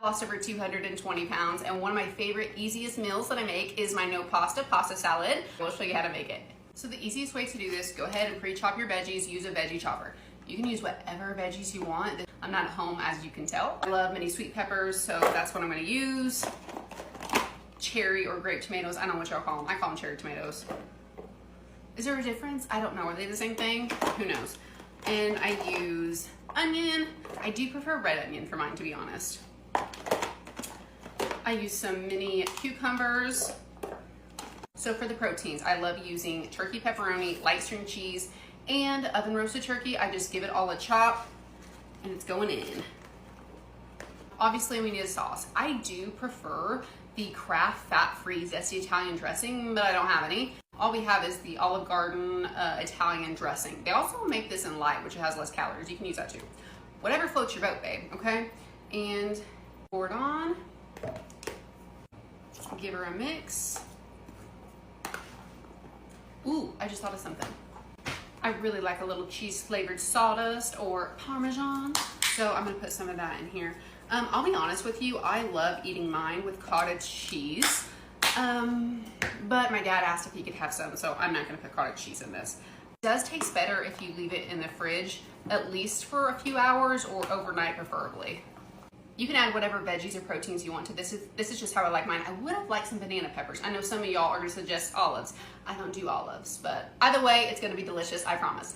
Lost over 220 pounds, and one of my favorite, easiest meals that I make is my no pasta salad. We'll show you how to make it. So the easiest way to do this, go ahead and pre-chop your veggies, use a veggie chopper. You can use whatever veggies you want. I'm not at home, as you can tell. I love mini sweet peppers, so that's what I'm gonna use. Cherry or grape tomatoes, I don't know what y'all call them. I call them cherry tomatoes. Is there a difference? I don't know, are they the same thing? Who knows? And I use onion. I do prefer red onion for mine, to be honest. I use some mini cucumbers. So for the proteins, I love using turkey pepperoni, light string cheese, and oven roasted turkey. I just give it all a chop and it's going in. Obviously we need a sauce. I do prefer the Kraft fat-free zesty Italian dressing, but I don't have any. All we have is the Olive Garden Italian dressing. They also make this in light, which has less calories. You can use that too. Whatever floats your boat, babe, okay? And pour it on. Give her a mix. Ooh, I just thought of something. I really like a little cheese flavored sawdust or Parmesan. So I'm gonna put some of that in here. I'll be honest with you, I love eating mine with cottage cheese. But my dad asked if he could have some, so I'm not gonna put cottage cheese in this. It does taste better if you leave it in the fridge, at least for a few hours or overnight preferably. You can add whatever veggies or proteins you want to this. This is just how I like mine. I would have liked some banana peppers. I know some of y'all are gonna suggest olives. I don't do olives, but either way, it's gonna be delicious, I promise.